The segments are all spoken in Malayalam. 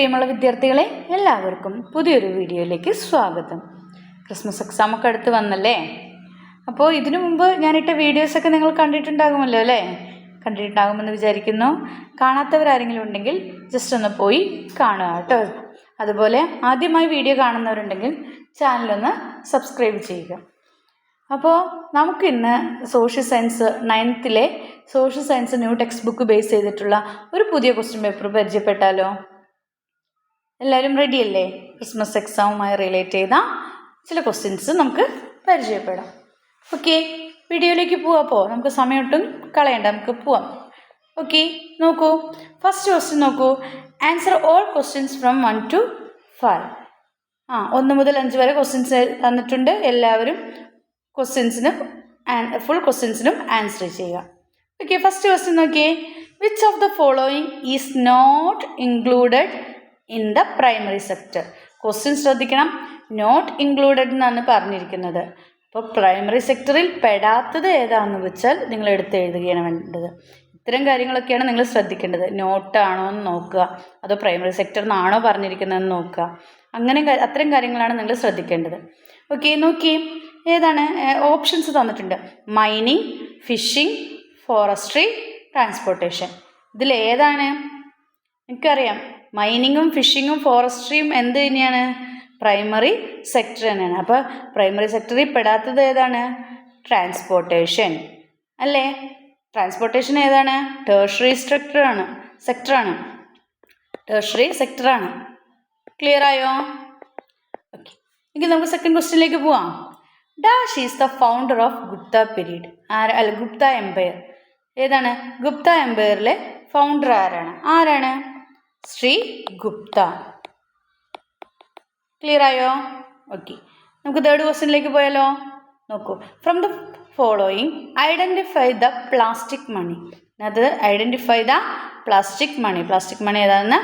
പ്രിയമുള്ള വിദ്യാർത്ഥികളെ, എല്ലാവർക്കും പുതിയൊരു വീഡിയോയിലേക്ക് സ്വാഗതം. ക്രിസ്മസ് എക്സാമൊക്കെ അടുത്ത് വന്നല്ലേ? അപ്പോൾ ഇതിനു മുമ്പ് ഞാനിട്ട വീഡിയോസൊക്കെ നിങ്ങൾ കണ്ടിട്ടുണ്ടാകുമല്ലോ അല്ലേ? കണ്ടിട്ടുണ്ടാകുമെന്ന് വിചാരിക്കുന്നു. കാണാത്തവരാരെങ്കിലും ഉണ്ടെങ്കിൽ ജസ്റ്റ് ഒന്ന് പോയി കാണുക കേട്ടോ. അതുപോലെ ആദ്യമായി വീഡിയോ കാണുന്നവരുണ്ടെങ്കിൽ ചാനലൊന്ന് സബ്സ്ക്രൈബ് ചെയ്യുക. അപ്പോൾ നമുക്കിന്ന് social science 9th social science new text book base ചെയ്തിട്ടുള്ള ഒരു പുതിയ ക്വസ്റ്റ്യൻ പേപ്പർ പരിചയപ്പെട്ടാലോ? എല്ലാവരും റെഡിയല്ലേ? ക്രിസ്മസ് എക്സാമുമായി റിലേറ്റ് ചെയ്ത ചില ക്വസ്റ്റ്യൻസ് നമുക്ക് പരിചയപ്പെടാം. ഓക്കെ, വീഡിയോയിലേക്ക് പോവാം. നമുക്ക് സമയമൊട്ടും കളയണ്ട, നമുക്ക് പോവാം. ഓക്കെ, നോക്കൂ. ഫസ്റ്റ് ക്വസ്റ്റ്യൻ നോക്കൂ. Answer all questions from 1 to 5. 1 മുതൽ 5 വരെ ക്വസ്റ്റ്യൻസ് തന്നിട്ടുണ്ട്. എല്ലാവരും ഫുൾ ക്വസ്റ്റ്യൻസിനും ആൻസർ ചെയ്യുക. ഓക്കെ, ഫസ്റ്റ് ക്വസ്റ്റ്യൻ നോക്കിയേ. Which of the following is not included in the primary sector? Question ശ്രദ്ധിക്കണം, നോട്ട് ഇൻക്ലൂഡഡ് എന്നാണ് പറഞ്ഞിരിക്കുന്നത്. അപ്പോൾ പ്രൈമറി സെക്ടറിൽ പെടാത്തത് ഏതാണെന്ന് വെച്ചാൽ നിങ്ങൾ എടുത്ത് എഴുതുകയാണ് വേണ്ടത്. ഇത്തരം കാര്യങ്ങളൊക്കെയാണ് നിങ്ങൾ ശ്രദ്ധിക്കേണ്ടത്. നോട്ടാണോ എന്ന് നോക്കുക, അതോ പ്രൈമറി സെക്ടറിൽ നിന്നാണോ പറഞ്ഞിരിക്കുന്നതെന്ന് നോക്കുക. അത്തരം കാര്യങ്ങളാണ് നിങ്ങൾ ശ്രദ്ധിക്കേണ്ടത്. ഓക്കെ, നോക്കി. ഏതാണ് ഓപ്ഷൻസ് തന്നിട്ടുണ്ട്? Mining, fishing, forestry, transportation. ഇതിലേതാണ്? എനിക്കറിയാം, മൈനിങ്ങും ഫിഷിങ്ങും ഫോറസ്ട്രിയും എന്ത് തന്നെയാണ്? പ്രൈമറി സെക്ടർ തന്നെയാണ്. അപ്പോൾ പ്രൈമറി സെക്ടറിൽ പെടാത്തത് ഏതാണ്? ട്രാൻസ്പോർട്ടേഷൻ അല്ലേ? ട്രാൻസ്പോർട്ടേഷൻ ഏതാണ്? ടേർഷറി സെക്ടറാണ്. ടേർഷറി സെക്ടറാണ്. ക്ലിയർ ആയോ? ഓക്കെ, എങ്കിൽ നമുക്ക് സെക്കൻഡ് ക്വസ്റ്റ്യനിലേക്ക് പോവാം. Dash is the founder of Gupta period? Gupta empire. ഏതാണ്? ഗുപ്ത എംപയറിലെ ഫൗണ്ടർ ആരാണ്? ശ്രീ ഗുപ്ത. ക്ലിയർ ആയോ? ഓക്കെ, നമുക്ക് തേർഡ് ക്വസ്റ്റ്യനിലേക്ക് പോയാലോ? നോക്കൂ. From the following identify the plastic money. അത് identify the plastic money. Plastic money ഏതാണെന്ന്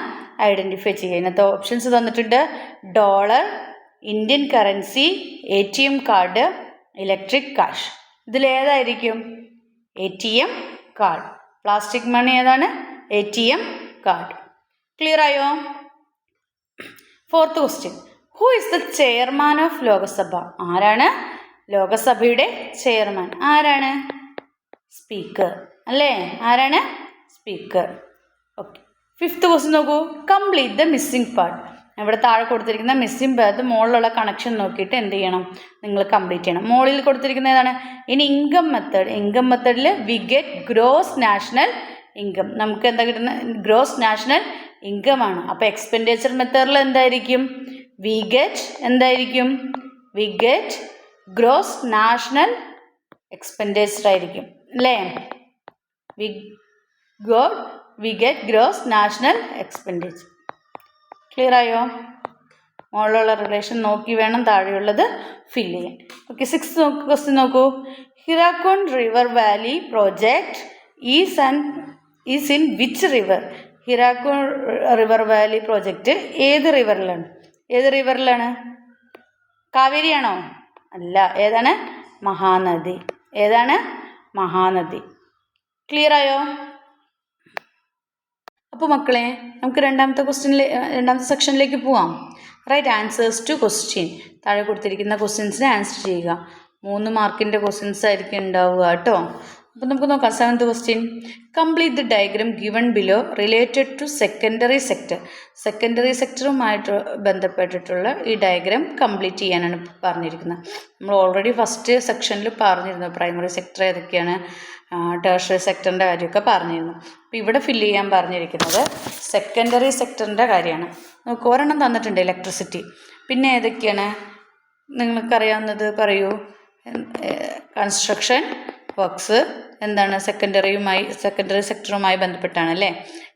ഐഡൻറ്റിഫൈ ചെയ്യുക. ഇതിനകത്ത് ഓപ്ഷൻസ് തന്നിട്ടുണ്ട്. Dollar, Indian currency, ATM card, electric cash. ഇതിലേതായിരിക്കും? ATM card. പ്ലാസ്റ്റിക് മണി ഏതാണ്? ATM card. ക്ലിയർ ആയോ? Fourth question. Who is the chairman of Lok Sabha? ആരാണ് ലോകസഭയുടെ ചെയർമാൻ? ആരാണ്? സ്പീക്കർ അല്ലേ? ആരാണ്? സ്പീക്കർ. ഓക്കെ, ഫിഫ്ത്ത് ക്വസ്റ്റ്യൻ നോക്കൂ. Complete the missing part. ഇവിടെ താഴെ കൊടുത്തിരിക്കുന്ന മിസ്സിംഗ് പാർട്ട് മുകളിലുള്ള കണക്ഷൻ നോക്കിയിട്ട് എന്ത് ചെയ്യണം? നിങ്ങൾ കംപ്ലീറ്റ് ചെയ്യണം. മുകളിൽ കൊടുത്തിരിക്കുന്ന ഏതാണ്? ഇനി ഇൻകം മെത്തേഡ്. ഇൻകം മെത്തേഡിൽ V get gross national income. നമുക്ക് എന്താ കിട്ടുന്നത്? ഗ്രോസ് നാഷണൽ ഇൻകം ആണ്. അപ്പോൾ എക്സ്പെൻഡിച്ചർ മെത്തേഡിൽ എന്തായിരിക്കും? We get gross national expenditure ആയിരിക്കും അല്ലേ? We get gross national expenditure. Clear ആയോ? മുകളിലുള്ള റിലേഷൻ നോക്കി വേണം താഴെയുള്ളത് ഫില്ല് ചെയ്യാൻ. ഓക്കെ, സിക്സ്ത് ക്വസ്റ്റ്യൻ നോക്കൂ. Hirakud river valley project is in which river? Hirakud river valley project ഏത് റിവറിലാണ്? കാവേരിയാണോ? അല്ല. ഏതാണ്? മഹാനദി. മഹാനദി. ക്ലിയർ ആയോ? അപ്പോൾ മക്കളെ, നമുക്ക് രണ്ടാമത്തെ സെക്ഷനിലേക്ക് പോവാം. Write answers to question. താഴെ കൊടുത്തിരിക്കുന്ന ക്വസ്റ്റ്യൻസിന് ആൻസർ ചെയ്യുക. 3 മാർക്കിൻ്റെ ക്വസ്റ്റ്യൻസ് ആയിരിക്കും ഉണ്ടാവുക കേട്ടോ. അപ്പോൾ നമുക്ക് നോക്കാം. 7th question. Complete the diagram given below related to secondary sector. Secondary സെക്ടറുമായിട്ട് ബന്ധപ്പെട്ടിട്ടുള്ള ഈ ഡയഗ്രാം കംപ്ലീറ്റ് ചെയ്യാനാണ് പറഞ്ഞിരിക്കുന്നത്. നമ്മൾ ഓൾറെഡി ഫസ്റ്റ് സെക്ഷനിൽ പറഞ്ഞിരുന്നു പ്രൈമറി സെക്ടർ ഏതൊക്കെയാണ്, ടേർഷറി സെക്ടറിൻ്റെ കാര്യമൊക്കെ പറഞ്ഞിരുന്നു. അപ്പോൾ ഇവിടെ ഫില്ല് ചെയ്യാൻ പറഞ്ഞിരിക്കുന്നത് സെക്കൻഡറി സെക്ടറിൻ്റെ കാര്യമാണ്. നമുക്ക് ഒരെണ്ണം തന്നിട്ടുണ്ട്, ഇലക്ട്രിസിറ്റി. പിന്നെ ഏതൊക്കെയാണ് നിങ്ങൾക്കറിയാവുന്നത്? പറയൂ. കൺസ്ട്രക്ഷൻ വർക്ക്സ് എന്താണ്? സെക്കൻഡറി സെക്ടറുമായി ബന്ധപ്പെട്ടാണ് അല്ലേ?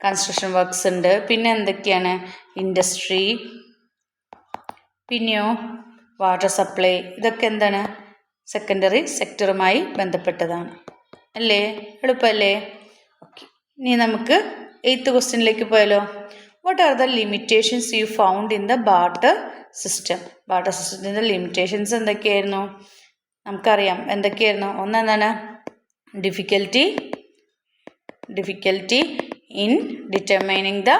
കൺസ്ട്രക്ഷൻ വർക്ക്സ് ഉണ്ട്. പിന്നെ എന്തൊക്കെയാണ്? ഇൻഡസ്ട്രി, പിന്നെയോ വാട്ടർ സപ്ലൈ. ഇതൊക്കെ എന്താണ്? സെക്കൻഡറി സെക്ടറുമായി ബന്ധപ്പെട്ടതാണ് അല്ലേ? എളുപ്പമല്ലേ? ഓക്കെ, ഇനി നമുക്ക് 8th ക്വസ്റ്റ്യനിലേക്ക് പോയാലോ? What are the limitations you found in the barter system? Barter സിസ്റ്റത്തിൻ്റെ ലിമിറ്റേഷൻസ് എന്തൊക്കെയായിരുന്നു? നമുക്കറിയാം എന്തൊക്കെയായിരുന്നു. ഒന്നെന്താണ്? Difficulty in determining the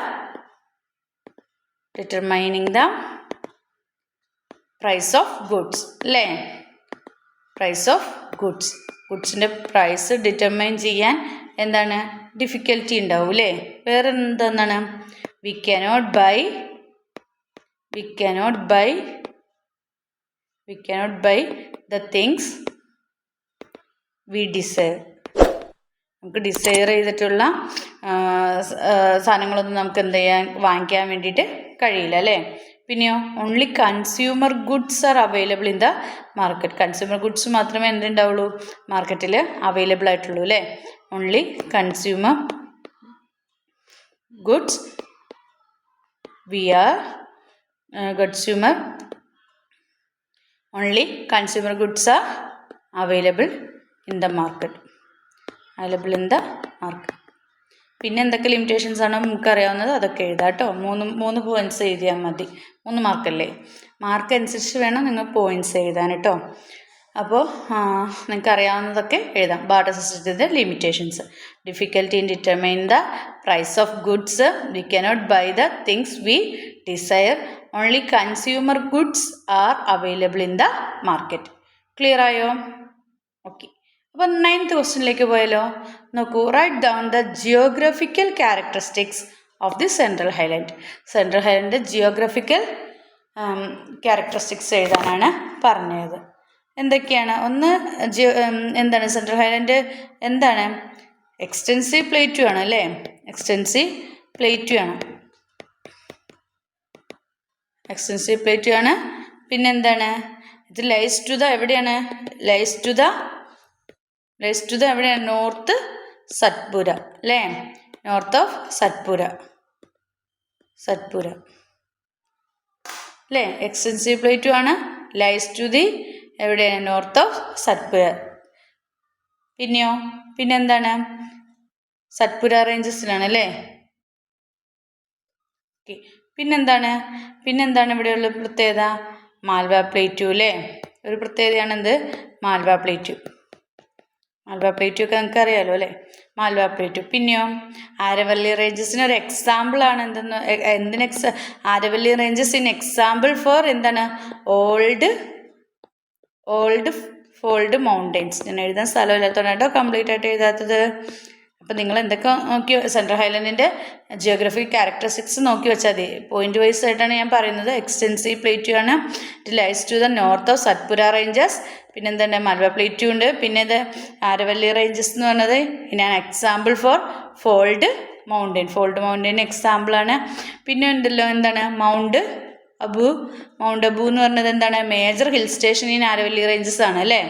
determining the price of goods അല്ലേ? പ്രൈസ് ഓഫ് ഗുഡ്സിൻ്റെ പ്രൈസ് ഡിറ്റർമൈൻ ചെയ്യാൻ എന്താണ് ഡിഫിക്കൽറ്റി ഉണ്ടാവും അല്ലേ? വേറെ എന്താണ്? We cannot buy the things we desire. നമുക്ക് ഡിസയർ ചെയ്തിട്ടുള്ള സാധനങ്ങളൊന്നും നമുക്ക് എന്ത് ചെയ്യാൻ വാങ്ങിക്കാൻ വേണ്ടിയിട്ട് കഴിയില്ല അല്ലേ? പിന്നെയോ only consumer goods are available in the market. Consumer goods മാത്രമേ എന്തുണ്ടാവുള്ളൂ മാർക്കറ്റിൽ അവൈലബിൾ ആയിട്ടുള്ളൂ അല്ലേ? Only consumer goods are available in the market. പിന്നെ എന്തൊക്കെ ലിമിറ്റേഷൻസ് ആണോ നമുക്ക് അറിയാവുന്നത് അതൊക്കെ എഴുതാം കേട്ടോ. മൂന്ന് പോയിൻറ്റ്സ് എഴുതിയാൽ മതി. 3 മാർക്കല്ലേ? മാർക്ക് അനുസരിച്ച് വേണം നിങ്ങൾ പോയിൻറ്റ്സ് എഴുതാൻ കേട്ടോ. അപ്പോൾ നിങ്ങൾക്ക് അറിയാവുന്നതൊക്കെ എഴുതാം. ബാർട്ടർ സിസ്റ്റത്തിൻ്റെ limitations: difficulty in determine the price of goods, we cannot buy the things we desire, only consumer goods are available in the market. Clear ആയോ? ഓക്കെ. അപ്പോൾ 9th ക്വസ്റ്റ്യനിലേക്ക് പോയാലോ? നോക്കൂ. Write down the geographical characteristics of the central highland. Central ഹൈലൻഡിൻ്റെ ജിയോഗ്രഫിക്കൽ ക്യാരക്ടറിസ്റ്റിക്സ് എഴുതാനാണ് പറഞ്ഞത്. എന്തൊക്കെയാണ്? ഒന്ന് എന്താണ് സെൻട്രൽ ഹൈലൻഡ്? എന്താണ്? എക്സ്റ്റെൻസീവ് പ്ലേറ്റും ആണ് അല്ലേ? എക്സ്റ്റെൻസീവ് പ്ലേറ്റും ആണ്. പിന്നെന്താണ്? ഇത് ലൈസ് ടു ദ എവിടെയാണ്? ലൈസ് ടു ദ എവിടെയാണ്? നോർത്ത് സത്പുര അല്ലേ? നോർത്ത് ഓഫ് സത്പുര അല്ലേ? എക്സ്റ്റെൻസീവ് പ്ലേറ്റും ആണ്. ലൈസ് ടു ദി എവിടെയാണ്? North of Satpura. പിന്നെന്താണ്? സത്പുര റേഞ്ചസിലാണ് അല്ലേ? ഓക്കെ. പിന്നെന്താണ് ഇവിടെയുള്ള പ്രത്യേകത? മാൽവ പ്ലേറ്റു അല്ലേ? ഒരു പ്രത്യേകതയാണ് എന്ത്? മാൽവ പ്ലേറ്റു ഒക്കെ നിങ്ങൾക്ക് അറിയാലോ അല്ലേ? മാൽവ പ്ലേറ്റു. പിന്നെയോ ആരവല്ലി റേഞ്ചസിന് ഒരു എക്സാമ്പിളാണ് എന്തിന് Aravalli ranges in example for എന്താണ്? Old fold mountains. ഞാൻ എഴുതാൻ സ്ഥലമില്ലാത്തതുകൊണ്ട് കേട്ടോ കംപ്ലീറ്റ് ആയിട്ട് എഴുതാത്തത്. അപ്പോൾ നിങ്ങൾ എന്തൊക്കെ നോക്കി സെൻട്രൽ ഹൈലൻഡിൻ്റെ ജിയോഗ്രഫിക് ക്യാരക്ടറിസ്റ്റിക്സ് നോക്കി വെച്ചാൽ മതി. പോയിന്റ് വൈസ് ആയിട്ടാണ് ഞാൻ പറയുന്നത്. എക്സ്റ്റെൻസീവ് പ്ലേറ്റു ആണ്. It lies to the north of Satpura ranges. പിന്നെന്താണ്? മൽവ പ്ലേറ്റു ഉണ്ട്. പിന്നെ ഇത് ആരവല്ലി റേഞ്ചസ് എന്ന് പറഞ്ഞത് in an example for fold mountain എക്സാമ്പിളാണ്. പിന്നെ ഉണ്ടല്ലോ എന്താണ്? മൗണ്ട് അബു എന്ന് പറഞ്ഞത് എന്താണ്? Major hill station in Aravalli ranges ആണ് അല്ലേ?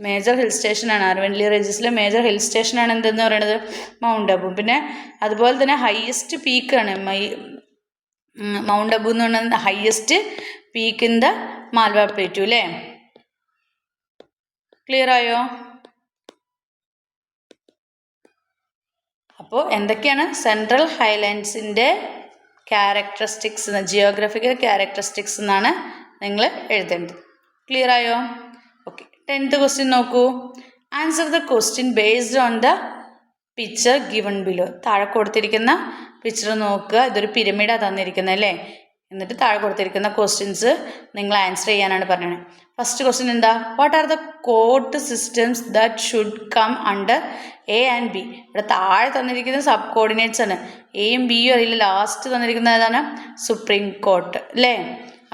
മേജർ ഹിൽ സ്റ്റേഷനാണ്. ആരവല്ലി റേഞ്ചസിലെ മേജർ ഹിൽ സ്റ്റേഷനാണ് എന്തെന്ന് പറയുന്നത്? മൗണ്ട് അബു. പിന്നെ അതുപോലെ തന്നെ ഹയസ്റ്റ് പീക്കാണ് മൗണ്ട് അബു എന്ന് പറയുന്നത് highest peak in the Malwa plateau അല്ലേ? ക്ലിയർ ആയോ? അപ്പോൾ എന്തൊക്കെയാണ് സെൻട്രൽ ഹൈലൻഡ്സിൻ്റെ ക്യാരക്ടറിസ്റ്റിക്സ്, ജിയോഗ്രഫിക്കൽ ക്യാരക്ടറിസ്റ്റിക്സ് എന്നാണ് നിങ്ങൾ എഴുതേണ്ടത്. ക്ലിയർ ആയോ? ഓക്കെ. 10th ക്വസ്റ്റ്യൻ നോക്കൂ. Answer the question based on the picture given below. താഴെ കൊടുത്തിരിക്കുന്ന പിക്ചർ നോക്കുക. ഇതൊരു പിരമിഡാണ് തന്നിരിക്കുന്നത് അല്ലേ? എന്നിട്ട് താഴെ കൊടുത്തിരിക്കുന്ന ക്വസ്റ്റ്യൻസ് നിങ്ങൾ ആൻസർ ചെയ്യാനാണ് പറഞ്ഞത്. ഫസ്റ്റ് ക്വസ്റ്റ്യൻ എന്താ? What are the court systems that should come under A and B. ഇവിടെ താഴെ തന്നിരിക്കുന്ന സബ് കോർഡിനേറ്റ്സ് ആണ്. എയും ബിയും അറിയില്ല. ലാസ്റ്റ് തന്നിരിക്കുന്നത് ഏതാണ്? സുപ്രീം കോർട്ട് അല്ലേ?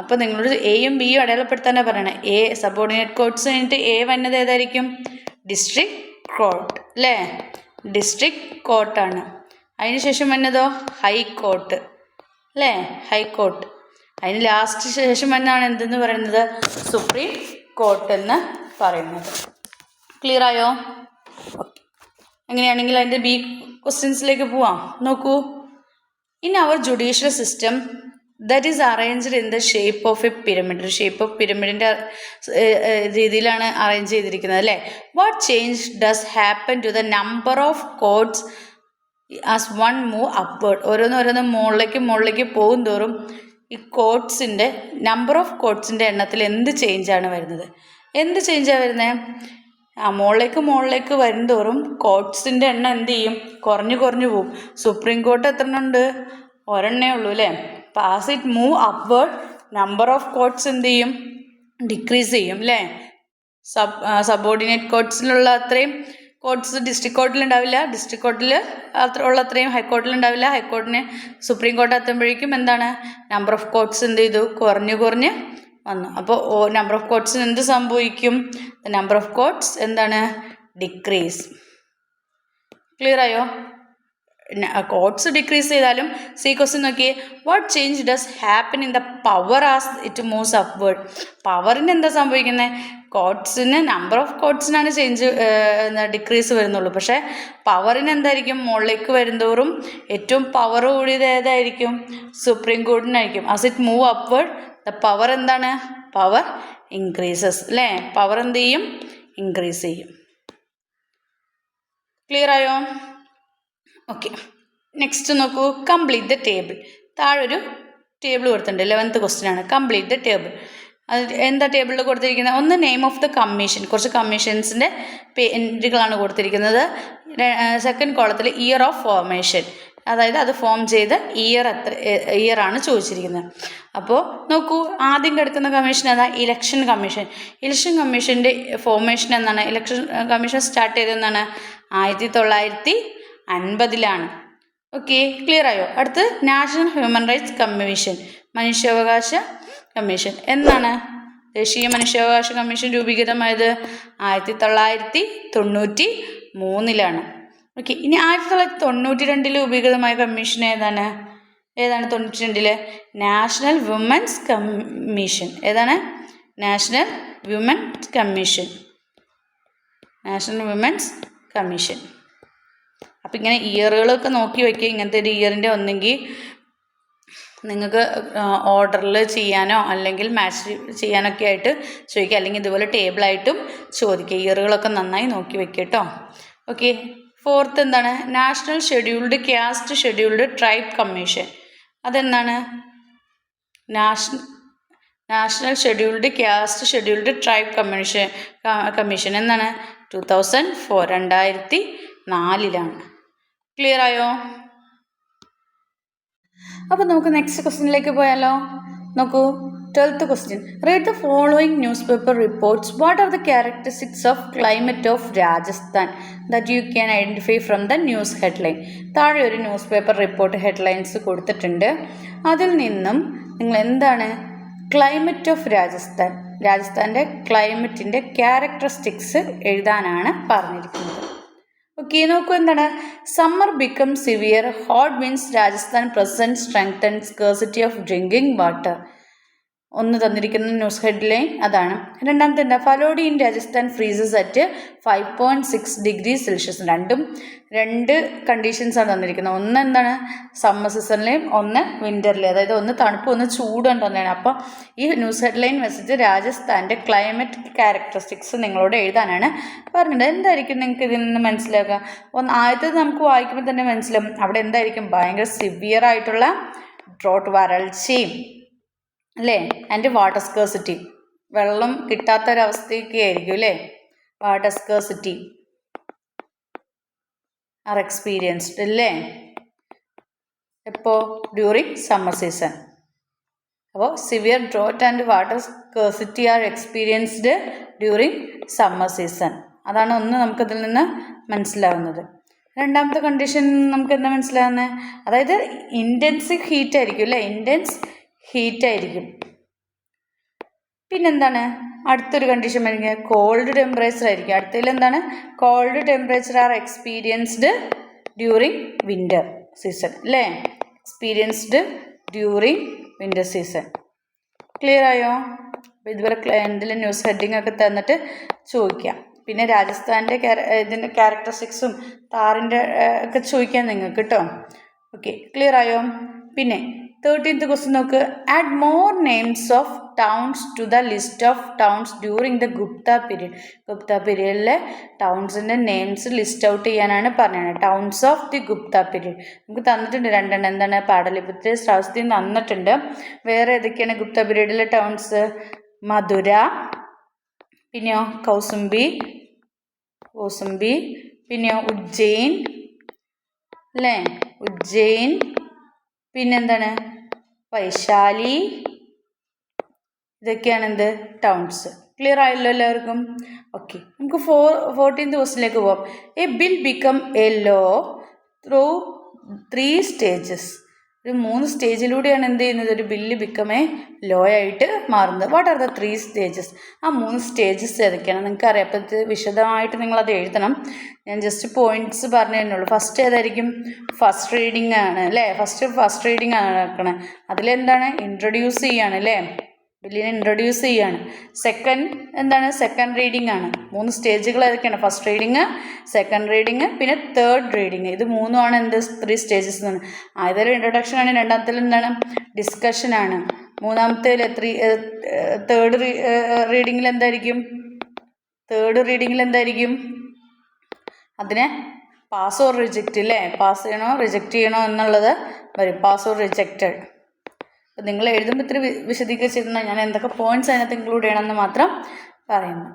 അപ്പോൾ നിങ്ങളോട് എയും ബിയും അടയാളപ്പെടുത്താനാണ് പറയണത്. എ സബോർഡിനേറ്റ് കോർട്ട്സ് കഴിഞ്ഞിട്ട് എ വന്നത് ഏതായിരിക്കും? ഡിസ്ട്രിക്ട് കോർട്ട് അല്ലേ? ഡിസ്ട്രിക്ട് കോർട്ടാണ്. അതിനുശേഷം വന്നതോ ഹൈക്കോർട്ട് അല്ലേ? ഹൈക്കോർട്ട്. അതിന് ലാസ്റ്റ് ശേഷം വന്നാണ് എന്തെന്ന് പറയുന്നത്? സുപ്രീം കോർട്ട് എന്ന് പറയുന്നത്. ക്ലിയർ ആയോ? ഓക്കെ. അങ്ങനെയാണെങ്കിൽ അതിൻ്റെ ബി ക്വസ്റ്റ്യൻസിലേക്ക് പോവാം. നോക്കൂ. In our judicial system that is arranged in the shape of a pyramid. Shape of പിരമിഡിൻ്റെ രീതിയിലാണ് അറേഞ്ച് ചെയ്തിരിക്കുന്നത് അല്ലേ? What change does happen to the number of courts as one move upward. ഓരോന്ന് മുകളിലേക്ക് പോകും തോറും ഈ കോർട്ട്സിൻ്റെ നമ്പർ ഓഫ് കോർട്ട്സിൻ്റെ എണ്ണത്തിൽ എന്ത് ചേഞ്ചാണ് വരുന്നത്? എന്ത് ചേഞ്ചാണ് വരുന്നത്? മുകളിലേക്ക് വരും തോറും കോർട്ട്സിൻ്റെ എണ്ണം എന്ത് ചെയ്യും? കുറഞ്ഞു പോകും. സുപ്രീം കോർട്ട് എത്ര എണ്ണം ഉണ്ട്? ഒരെണ്ണേ ഉള്ളൂ അല്ലേ? Pass it move upward number of codes എന്ത് ചെയ്യും, ഡിക്രീസ് ചെയ്യും അല്ലേ. സബോർഡിനേറ്റ് കോഡ്സിലുള്ള അത്രയും കോഡ്സ് ഡിസ്ട്രിക്ട് കോർട്ടിലുണ്ടാവില്ല, ഡിസ്ട്രിക്ട് കോർട്ടിൽ ഉള്ള അത്രയും ഹൈക്കോർട്ടിലുണ്ടാവില്ല. ഹൈക്കോർട്ടിന് സുപ്രീം കോർട്ട് എത്തുമ്പോഴേക്കും എന്താണ്, നമ്പർ ഓഫ് കോഡ്സ് എന്ത് ചെയ്തു, കുറഞ്ഞ് വന്നു. അപ്പോൾ നമ്പർ ഓഫ് കോഡ്സിന് എന്ത് സംഭവിക്കും, നമ്പർ ഓഫ് കോഡ്സ് എന്താണ്, ഡിക്രീസ്. ക്ലിയർ ആയോ? കോഡ്സ് ഡിക്രീസ് ചെയ്താലും സി ക്വസ്റ്റ്യൻ നോക്കിയേ, what change does happen in the power as it moves upward. പവറിന് എന്താ സംഭവിക്കുന്നത്, കോഡ്സിന് നമ്പർ ഓഫ് കോഡ്സിനാണ് ചേഞ്ച് ഡിക്രീസ് വരുന്നുള്ളൂ. പക്ഷേ പവറിന് എന്തായിരിക്കും, മുകളിലേക്ക് വരുന്തോറും ഏറ്റവും പവർ കൂടിയത് ഏതായിരിക്കും, സുപ്രീം കോർട്ടിനായിരിക്കും. As it move upward the power എന്താണ്, പവർ ഇൻക്രീസസ് അല്ലേ. പവർ എന്ത് ചെയ്യും, ഇൻക്രീസ് ചെയ്യും. ക്ലിയർ ആയോ? ഓക്കെ, നെക്സ്റ്റ് നോക്കൂ, കംപ്ലീറ്റ് ദ ടേബിൾ. താഴെ ഒരു ടേബിൾ കൊടുത്തിട്ടുണ്ട്, 11th ക്വസ്റ്റ്യൻ ആണ്. Complete the table. അത് എന്താ ടേബിളിൽ കൊടുത്തിരിക്കുന്നത്, ഒന്ന് നെയിം ഓഫ് ദ കമ്മീഷൻ, കുറച്ച് കമ്മീഷൻസിൻ്റെ പേരുകളാണ് കൊടുത്തിരിക്കുന്നത്. സെക്കൻഡ് കോളത്തിൽ ഇയർ ഓഫ് ഫോർമേഷൻ, അതായത് അത് ഫോം ചെയ്ത ഇയറാണ് ചോദിച്ചിരിക്കുന്നത്. അപ്പോൾ നോക്കൂ, ആദ്യം കിടക്കുന്ന കമ്മീഷൻ ഏതാ, ഇലക്ഷൻ കമ്മീഷൻ. ഇലക്ഷൻ കമ്മീഷൻ്റെ ഫോർമേഷൻ എന്നാണ്, ഇലക്ഷൻ കമ്മീഷൻ സ്റ്റാർട്ട് ചെയ്തതെന്നാണ് 1950 ഓക്കെ, ക്ലിയർ ആയോ? അടുത്ത് നാഷണൽ ഹ്യൂമൻ റൈറ്റ്സ് കമ്മീഷൻ, മനുഷ്യാവകാശ കമ്മീഷൻ എന്നാണ്, ദേശീയ മനുഷ്യാവകാശ കമ്മീഷൻ രൂപീകൃതമായത് 1993. ഓക്കെ, ഇനി 1992 രൂപീകൃതമായ കമ്മീഷൻ ഏതാണ് 92 നാഷണൽ വിമൻസ് കമ്മീഷൻ. ഏതാണ്, national women's commission, national women's commission. അപ്പം ഇങ്ങനെ ഇയറുകളൊക്കെ നോക്കി വയ്ക്കുക. ഇങ്ങനത്തെ ഒരു ഇയറിൻ്റെ ഒന്നെങ്കിൽ നിങ്ങൾക്ക് ഓർഡറിൽ ചെയ്യാനോ അല്ലെങ്കിൽ മാച്ച് ചെയ്യാനൊക്കെ ആയിട്ട് ചോദിക്കുക, അല്ലെങ്കിൽ ഇതുപോലെ ടേബിളായിട്ടും ചോദിക്കുക. ഇയറുകളൊക്കെ നന്നായി നോക്കി വയ്ക്കുക കേട്ടോ. ഓക്കെ, ഫോർത്ത് എന്താണ്, national scheduled caste scheduled tribe commission. അതെന്താണ്, national scheduled caste scheduled tribe commission എന്താണ്, 2004 2004. ക്ലിയർ ആയോ? അപ്പോൾ നമുക്ക് നെക്സ്റ്റ് ക്വസ്റ്റ്യനിലേക്ക് പോയാലോ. നോക്കൂ, 12th question, read the following news paper reports. What are the characteristics of climate of Rajasthan that you can identify from the news headline. താഴെ ഒരു ന്യൂസ് പേപ്പർ റിപ്പോർട്ട് ഹെഡ്ലൈൻസ് കൊടുത്തിട്ടുണ്ട്. അതിൽ നിന്നും നിങ്ങൾ എന്താണ് ക്ലൈമറ്റ് ഓഫ് രാജസ്ഥാൻ്റെ ക്ലൈമറ്റിൻ്റെ ക്യാരക്ടറിസ്റ്റിക്സ് എഴുതാനാണ് പറഞ്ഞിരിക്കുന്നത്. ഓക്കെ, നോക്കൂ, എന്താണ്, summer become severe, hot winds Rajasthan present strengthen scarcity of drinking water. ഒന്ന് തന്നിരിക്കുന്ന ന്യൂസ് ഹെഡ്ലൈൻ അതാണ്. രണ്ടാമത്തെ എന്താ, Phalodi in Rajasthan freezes at 5.6 degrees Celsius. രണ്ട് കണ്ടീഷൻസാണ് തന്നിരിക്കുന്നത്. ഒന്ന് എന്താണ്, സമ്മർ സീസണിലെയും ഒന്ന് വിൻ്ററിലെ, അതായത് ഒന്ന് തണുപ്പ് ഒന്ന് ചൂടും തന്നെയാണ്. അപ്പോൾ ഈ ന്യൂസ് ഹെഡ്ലൈൻ വെച്ചിട്ട് രാജസ്ഥാൻ്റെ ക്ലൈമറ്റ് ക്യാരക്ടറിസ്റ്റിക്സ് നിങ്ങളോട് എഴുതാനാണ് പറഞ്ഞത്. എന്തായിരിക്കും നിങ്ങൾക്ക് ഇതിൽ നിന്ന് മനസ്സിലാക്കുക? ആദ്യത്തേത് നമുക്ക് വായിക്കുമ്പോൾ തന്നെ മനസ്സിലാവും. അവിടെ എന്തായിരിക്കും, ഭയങ്കര സിവിയർ ആയിട്ടുള്ള ഡ്രോട്ട്, വരൾച്ചയും അല്ലേ, ആൻഡ് വാട്ടർ സ്കേഴ്സിറ്റി, വെള്ളം കിട്ടാത്തൊരവസ്ഥയൊക്കെ ആയിരിക്കും അല്ലേ. വാട്ടർ സ്കേഴ്സിറ്റി ആർ എക്സ്പീരിയൻസ്ഡ് അല്ലേ, എപ്പോൾ, ഡ്യൂറിങ് സമ്മർ സീസൺ. അപ്പോൾ severe drought and water scarcity are experienced during summer season. അതാണ് ഒന്ന് നമുക്കതിൽ നിന്ന് മനസ്സിലാവുന്നത്. രണ്ടാമത്തെ കണ്ടീഷൻ നമുക്ക് എന്താ മനസ്സിലാവുന്നത്, അതായത് ഇൻറ്റൻസ് ഹീറ്റ് ആയിരിക്കും അല്ലേ, ഇൻറ്റൻസ് ഹീറ്റ് ആയിരിക്കും. പിന്നെന്താണ്, അടുത്തൊരു കണ്ടീഷൻ പറയുന്നത് കോൾഡ് ടെമ്പറേച്ചർ ആയിരിക്കും. അടുത്തതിൽ എന്താണ്, cold temperature are experienced during winter season അല്ലേ, experienced during winter season. Clear ആയോ? അപ്പോൾ ഇതുപോലെ എന്തെങ്കിലും ന്യൂസ് ഹെഡിങ് ഒക്കെ തന്നിട്ട് ചോദിക്കാം. പിന്നെ രാജസ്ഥാൻ്റെ ഇതിൻ്റെ ക്യാരക്ടറിസ്റ്റിക്സും താറിൻ്റെ ഒക്കെ ചോദിക്കാം നിങ്ങൾക്ക് കേട്ടോ. ഓക്കെ, ക്ലിയർ ആയോ? പിന്നെ 13th ക്വസ്റ്റ്യൻ നോക്ക്, add more names of towns to the list of towns during the Gupta period. Gupta പീരീഡിലെ ടൗൺസിൻ്റെ നെയിംസ് ലിസ്റ്റ് ഔട്ട് ചെയ്യാനാണ് പറഞ്ഞത്. Towns of the Gupta period നമുക്ക് തന്നിട്ടുണ്ട് 2 എന്താണ്, പാടലിപുത്ര, ശ്രാവസ്തി തന്നിട്ടുണ്ട്. വേറെ ഏതൊക്കെയാണ് ഗുപ്ത പീരീഡിലെ ടൗൺസ്, മധുര, പിന്നെയോ കൗസുംബി, പിന്നെയോ ഉജ്ജയിൻ അല്ലേ, ഉജ്ജയിൻ, പിന്നെന്താണ് വൈശാലി. ഇതൊക്കെയാണ് എന്ത് ടൗൺസ്. ക്ലിയർ ആയല്ലോ എല്ലാവർക്കും? ഓക്കെ, നമുക്ക് 14th ക്വസ്റ്റിനിലേക്ക് പോവാം. A bill become a law through 3 stages. ഒരു 3 സ്റ്റേജിലൂടെയാണ് എന്ത് ചെയ്യുന്നത്? ഒരു ബില്ല് ബിക്കം എ ലോ ആയിട്ട് മാറുന്നത്. What are the 3 stages? ആ 3 സ്റ്റേജസ് ഏതൊക്കെയാണ് നിങ്ങൾക്കറിയാം. അപ്പോൾ ഇത് വിശദമായിട്ട് നിങ്ങളത് എഴുതണം. ഞാൻ ജസ്റ്റ് പോയിന്റ്സ് പറഞ്ഞു തരുന്നുള്ളൂ. ഫസ്റ്റ് ഏതായിരിക്കും? ഫസ്റ്റ് റീഡിംഗ് ആണ് അല്ലേ? ഫസ്റ്റ് റീഡിംഗ് ആണ് നടക്കണേ. അതിലെന്താണ്? ഇൻട്രൊഡ്യൂസ് ചെയ്യാണ് അല്ലേ? ബില്ലിനെ ഇൻട്രൊഡ്യൂസ് ചെയ്യാണ്. സെക്കൻഡ് എന്താണ്? സെക്കൻഡ് റീഡിംഗ് ആണ്. 3 സ്റ്റേജുകൾ ഏതൊക്കെയാണ്? ഫസ്റ്റ് റീഡിങ്, സെക്കൻഡ് റീഡിങ്, പിന്നെ തേർഡ് റീഡിങ്. ഇത് മൂന്നുമാണ് എന്ത്? 3 സ്റ്റേജസ് എന്നാണ്. ആദ്യത്തിൽ ഇൻട്രൊഡക്ഷൻ ആണ്, രണ്ടാമത്തിൽ എന്താണ്? ഡിസ്കഷൻ ആണ്. മൂന്നാമത്തേൽ തേർഡ് റീഡിങ്ങിൽ എന്തായിരിക്കും? അതിനെ പാസ് ഓർ റിജക്റ്റ് അല്ലേ? പാസ് ചെയ്യണോ റിജക്റ്റ് ചെയ്യണോ എന്നുള്ളത് വരും. Pass or rejected. അപ്പം നിങ്ങൾ എഴുതുമ്പോൾ ഇത്തിരി വിശദീകരിച്ചിരുന്നാൽ ഞാൻ എന്തൊക്കെ പോയിന്റ്സ് അതിനകത്ത് ഇൻക്ലൂഡ് ചെയ്യണമെന്ന് മാത്രം പറയുന്നു.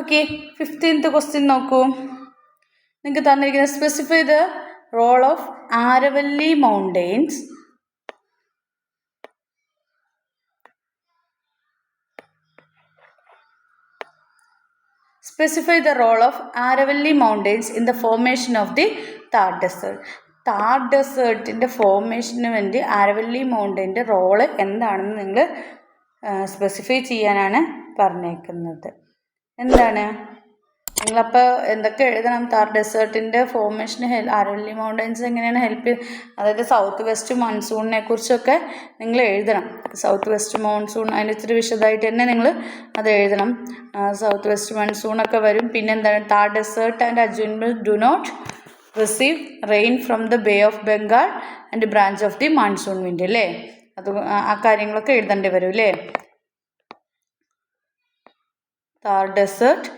ഓക്കെ, 15th ക്വസ്റ്റ്യൻ നോക്കൂ. നിങ്ങൾക്ക് തന്നിരിക്കുന്ന specify the role of Aravalli mountains in the formation of the Thar Desert. Thar ഡെസേർട്ടിൻ്റെ ഫോർമേഷന് വേണ്ടി ആരവല്ലി മൗണ്ടൻ്റെ റോള് എന്താണെന്ന് നിങ്ങൾ സ്പെസിഫൈ ചെയ്യാനാണ് പറഞ്ഞേക്കുന്നത്. എന്താണ് നിങ്ങളപ്പോൾ എന്തൊക്കെ എഴുതണം? താർ ഡെസേർട്ടിൻ്റെ ഫോർമേഷന് ആരവല്ലി മൗണ്ടൻസ് എങ്ങനെയാണ് ഹെൽപ്പ് ചെയ്യുന്നത്? അതായത് സൗത്ത് വെസ്റ്റ് മൺസൂണിനെ കുറിച്ചൊക്കെ നിങ്ങൾ എഴുതണം. സൗത്ത് വെസ്റ്റ് മൺസൂൺ അതിന് ഇത്തിരി വിശദമായിട്ട് തന്നെ നിങ്ങൾ അത് എഴുതണം. സൗത്ത് വെസ്റ്റ് മൺസൂണൊക്കെ വരും. പിന്നെന്താണ്? താർ ഡെസേർട്ട് ആൻഡ് അജ്വൻബിൾ do not receive rain from the bay of Bengal and branch of the monsoon wind അല്ലേ? അത് ആ കാര്യങ്ങളൊക്കെ എഴുതേണ്ടി വരും അല്ലേ? Thar desert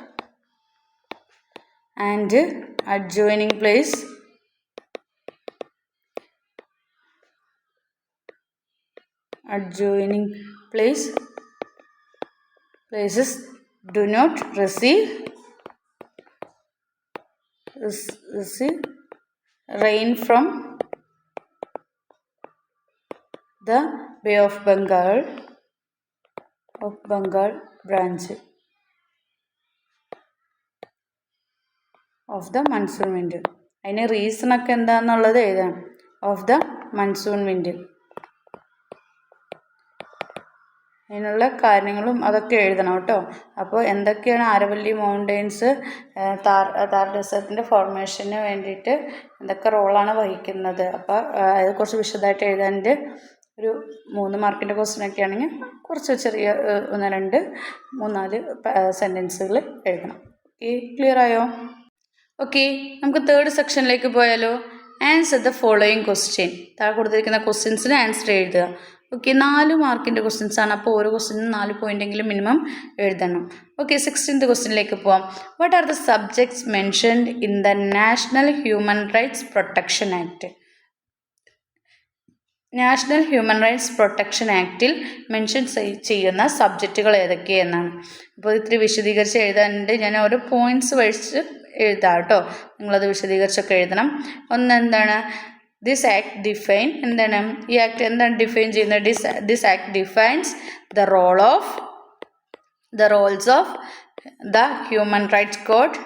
and adjoining places do not receive rain from the Bay of Bengal branch of the monsoon wind. അതിന് റീസണൊക്കെ എന്താണെന്നുള്ളത് എഴുതണം. ഓഫ് ദ മൺസൂൺ വിൻഡ്, അതിനുള്ള കാര്യങ്ങളും അതൊക്കെ എഴുതണം കേട്ടോ. അപ്പോൾ എന്തൊക്കെയാണ് ആരവല്ലി മൗണ്ടെയ്ൻസ് താർ ഡെസേർട്ടിൻ്റെ ഫോർമേഷന് വേണ്ടിയിട്ട് എന്തൊക്കെ റോളാണ് വഹിക്കുന്നത്? അപ്പോൾ അത് കുറച്ച് വിശദമായിട്ട് എഴുതാൻ്റെ ഒരു 3 മാർക്കിൻ്റെ ക്വസ്റ്റ്യനൊക്കെ ആണെങ്കിൽ കുറച്ച് ചെറിയ 1, 2, 3, 4 സെൻറ്റൻസുകൾ എഴുതണം. ഓക്കെ, ക്ലിയർ ആയോ? ഓക്കെ, നമുക്ക് തേർഡ് സെക്ഷനിലേക്ക് പോയാലോ? Answer the following question. താഴെ കൊടുത്തിരിക്കുന്ന ക്വസ്റ്റ്യൻസിന് ആൻസർ എഴുതുക. ഓക്കെ, 4 മാർക്കിൻ്റെ ക്വസ്റ്റ്യൻസ് ആണ്. അപ്പോൾ ഓരോ ക്വസ്റ്റ്യനും 4 പോയിൻ്റെങ്കിലും മിനിമം എഴുതണം. ഓക്കെ, 16th ക്വസ്റ്റ്യനിലേക്ക് പോവാം. What are the subjects mentioned in the national human rights protection act? National human rights protection ആക്റ്റിൽ മെൻഷൻ ചെയ്യുന്ന സബ്ജക്റ്റുകൾ ഏതൊക്കെയെന്നാണ്. അപ്പോൾ ഇത്തിരി വിശദീകരിച്ച് എഴുതാനുണ്ട്. ഞാൻ ഓരോ പോയിൻറ്റ്സ് വഴിച്ച് എഴുതാം കേട്ടോ. നിങ്ങളത് വിശദീകരിച്ചൊക്കെ എഴുതണം. എന്താണ് ദിസ് ആക്ട് ഡിഫൈൻ? എന്താണ് ഈ ആക്ട് എന്താണ് ഡിഫൈൻ ചെയ്യുന്നത്? This act defines the roles of the human rights code.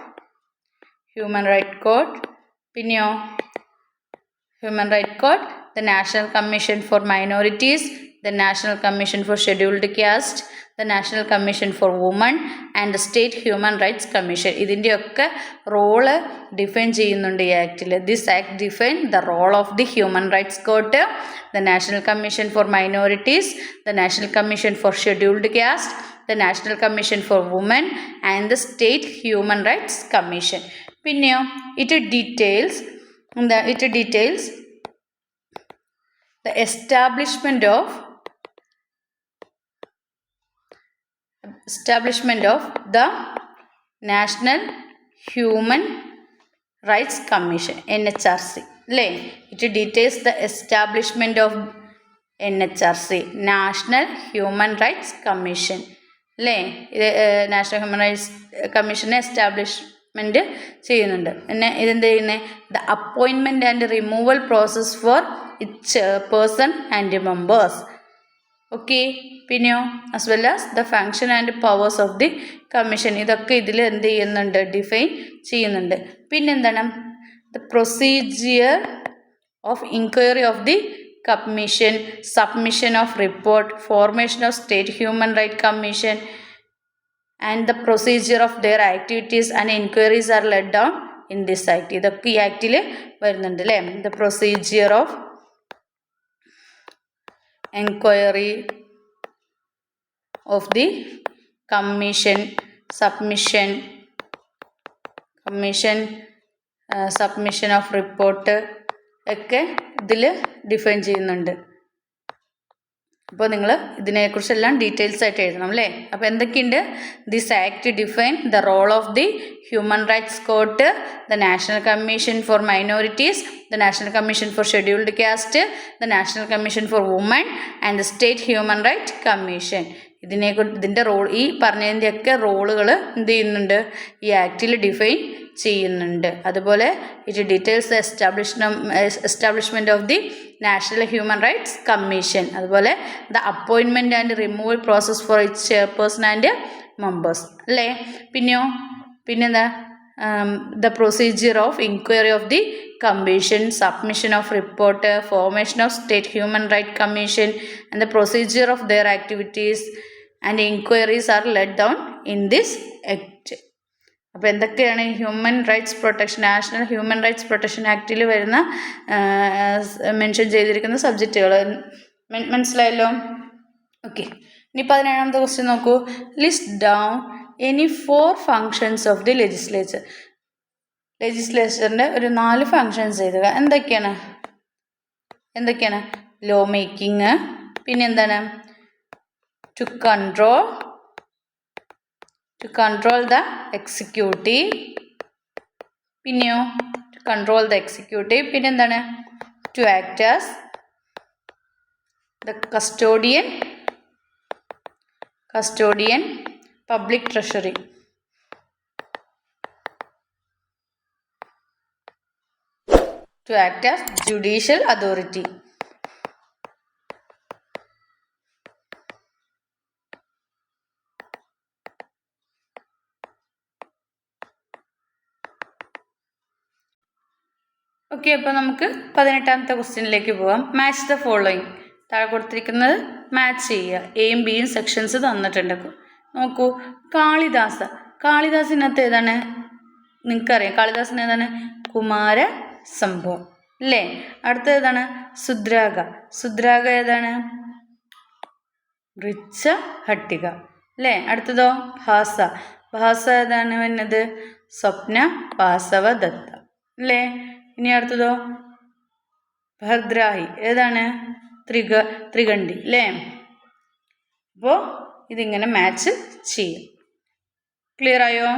പിന്നെയോ human right code, the National Commission for Minorities, the National Commission for Scheduled Caste, the National Commission for Women and the State Human Rights Commission. ഇതിൻ്റെയൊക്കെ റോള് ഡിഫൈൻ ചെയ്യുന്നുണ്ട് ഈ ആക്റ്റിൽ. This act define the role of the human rights court, the national commission for minorities, the national commission for scheduled caste, the national commission for women and the state human rights commission. പിന്നെയോ it details the establishment of the National Human Rights Commission, NHRC അല്ലേ? It details the establishment of NHRC, National Human Rights Commission അല്ലേ? നാഷണൽ ഹ്യൂമൻ റൈറ്റ്സ് കമ്മീഷനെ എസ്റ്റാബ്ലിഷ്മെൻറ്റ് ചെയ്യുന്നുണ്ട്. പിന്നെ ഇതെന്ത് ചെയ്യുന്നത്? The appointment and removal process for its chairperson and members. Okay. പിന്നെയോ as well as the function and powers of the commission. ഇതൊക്കെ ഇതിൽ എന്ത് ചെയ്യുന്നുണ്ട്, ഡിഫൈൻ ചെയ്യുന്നുണ്ട്. പിന്നെന്താണ് the procedure of inquiry of the commission, submission of report, formation of state human right commission and the procedure of their activities and enquiries are laid down in this act. ഇതൊക്കെ ഈ ആക്ടിൽ വരുന്നുണ്ട് അല്ലേ. The procedure of enquiry of the commission, submission of report ഒക്കെ ഇതിൽ ഡിഫൈൻ ചെയ്യുന്നുണ്ട്. അപ്പോൾ നിങ്ങൾ ഇതിനെക്കുറിച്ചെല്ലാം ഡീറ്റെയിൽസ് ആയിട്ട് എഴുതണം അല്ലേ. അപ്പോൾ എന്തൊക്കെയുണ്ട്, this act define the role of the human rights court, the national commission for minorities, the national commission for scheduled caste, the national commission for women and the state human right commission. ഇതിൻ്റെ റോൾ, ഈ പറഞ്ഞതിൻ്റെയൊക്കെ റോളുകൾ എന്ത് ചെയ്യുന്നുണ്ട്, ഈ ആക്റ്റിൽ ഡിഫൈൻ ചെയ്യുന്നുണ്ട്. അതുപോലെ it details establishment of the national human rights commission, അതുപോലെ the appointment and removal process for its chairperson and members അല്ലേ. പിന്നെന്താ the procedure of inquiry of the commission, submission of report, formation of state human right commission and the procedure of their activities and enquiries are laid down in this act. അപ്പോൾ എന്തൊക്കെയാണ് human rights protection, national human rights protection ആക്ടിൽ വരുന്ന മെൻഷൻ ചെയ്തിരിക്കുന്ന സബ്ജക്റ്റുകൾ മനസ്സിലായല്ലോ. ഓക്കെ. ഇനി 17ാമത്തെ ക്വസ്റ്റ്യൻ നോക്കൂ. List down any 4 functions of the legislature. ലെജിസ്ലേച്ചറിൻ്റെ ഒരു 4 ഫങ്ഷൻസ് എഴുതുക. എന്തൊക്കെയാണ് ലോ മേക്കിംഗ്, പിന്നെ എന്താണ് ടു കൺട്രോൾ ദ എക്സിക്യൂട്ടീവ്, പിന്നെയോ ടു കൺട്രോൾ ദ എക്സിക്യൂട്ടീവ്, പിന്നെന്താണ് to act as the custodian public treasury. To act as judicial authority. Okay. അപ്പോൾ നമുക്ക് 18ാമത്തെ ക്വസ്റ്റ്യനിലേക്ക് പോകാം. Match the following. താഴെ കൊടുത്തിരിക്കുന്നത് മാച്ച് ചെയ്യുക. എയും ബിയും സെക്ഷൻസ് തന്നിട്ടുണ്ട്. നോക്കൂ. കാളിദാസിനകത്ത് ഏതാണ്, നിങ്ങൾക്കറിയാം കാളിദാസിന് ഏതാണ്, കുമാര സംഭവം അല്ലേ. അടുത്തത് ഏതാണ്, സുദ്രാഗ ഏതാണ്, വൃക്ഷഹട്ടിക അല്ലേ. അടുത്തതോ ഭാസ ഏതാണ് വരുന്നത്, സ്വപ്ന വാസവദത്ത അല്ലേ. ഇനി അടുത്തതോ ഭദ്രാഹി ഏതാണ്, ത്രികണ്ഠി അല്ലേ. അപ്പോൾ ഇതിങ്ങനെ മാച്ച് ചെയ്യും. ക്ലിയർ ആയോ?